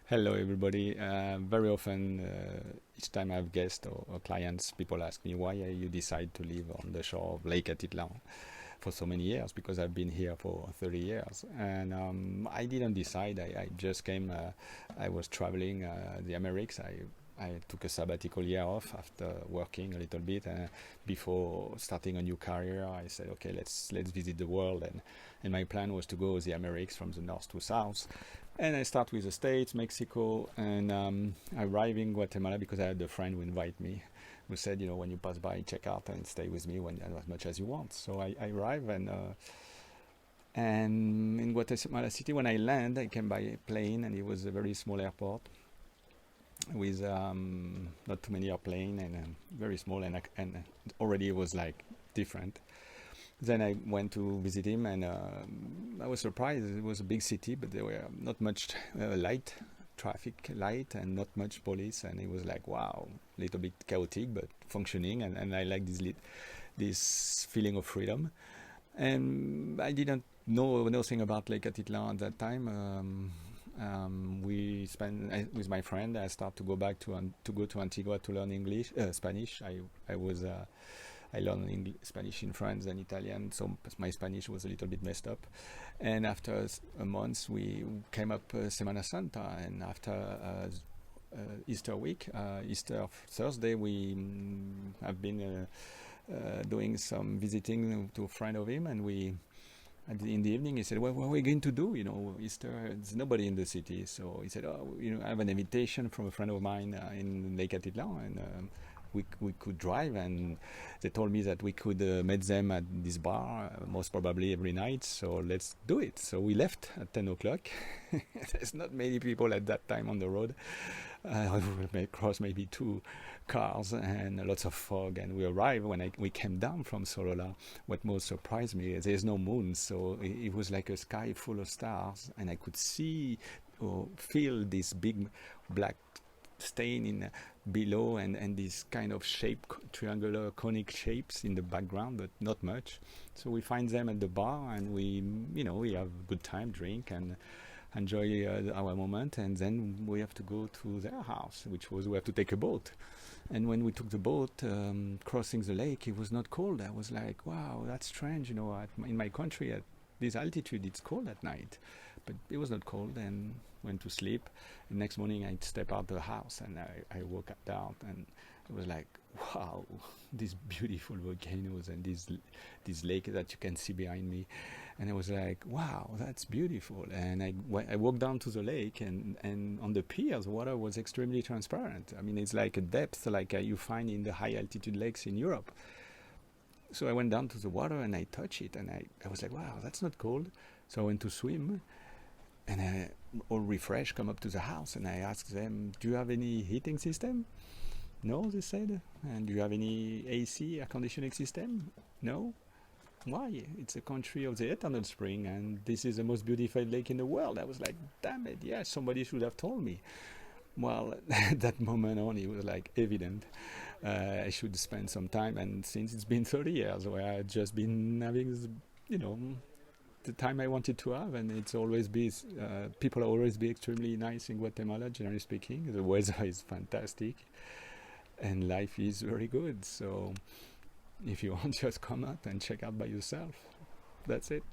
Hello, everybody. Very often, each time I have guests or clients, people ask me why you decide to live on the shore of Lake Atitlan for so many years, because I've been here for 30 years. And I didn't decide. I just came. I was traveling the Americas. I took a sabbatical year off after working a little bit. Before starting a new career, I said, okay, let's visit the world. And my plan was to go the Americas from the north to south. And I start with the States, Mexico, and I arrive in Guatemala because I had a friend who invited me, who said, when you pass by, check out and stay with me as much as you want. So I arrive and in Guatemala City, when I land, I came by plane, and it was a very small airport with not too many airplane and very small, and already it was like different. Then I went to visit him, and I was surprised. It was a big city, but there were not much traffic light, and not much police. And it was like, wow, a little bit chaotic, but functioning. And I like this feeling of freedom. And I didn't know nothing about Lake Atitlan at that time. We spent with my friend. I started to go back to go to Antigua to learn Spanish. I learned Spanish in France and Italian, so my Spanish was a little bit messed up. And after a month, we came up Semana Santa, and after Easter week, Easter Thursday, we have been doing some visiting to a friend of him, and in the evening, he said, "Well, what are we going to do? Easter, there's nobody in the city." So he said, "Oh, I have an invitation from a friend of mine in Lake Atitlan, and we could drive." And they told me that we could meet them at this bar, most probably every night. So let's do it. So we left at 10 o'clock. There's not many people at that time on the road. We may cross maybe two cars and lots of fog. And we arrived when we came down from Solola. What most surprised me is there's no moon. So it was like a sky full of stars. And I could see or feel this big black stain in below, and this kind of shape, triangular conic shapes in the background, but not much. So we find them at the bar, and we have a good time, drink, and enjoy our moment. And then we have to go to their house, which was we have to take a boat. And when we took the boat, crossing the lake, it was not cold. I was like, wow, that's strange. In my country at this altitude, it's cold at night, but it was not cold. And went to sleep. The next morning, I'd step out the house, and I woke up down, and it was like, wow, these beautiful volcanoes and this lake that you can see behind me. And I was like, wow, that's beautiful. And I walked down to the lake, and on the piers, water was extremely transparent. I mean, it's like a depth like you find in the high altitude lakes in Europe. So I went down to the water, and I touched it, and I was like, wow, that's not cold. So I went to swim, and I, all refreshed, come up to the house, and I asked them, do you have any heating system? No, they said. And do you have any AC, air conditioning system? No. Why? It's a country of the eternal spring, and this is the most beautiful lake in the world. I was like, damn it, yeah, somebody should have told me. Well, at that moment on, it was like evident. I should spend some time, and since it's been 30 years where I've just been having, the time I wanted to have, and it's always people always be extremely nice in Guatemala, generally speaking. The weather is fantastic, and life is very good. So if you want, just come out and check out by yourself. That's it.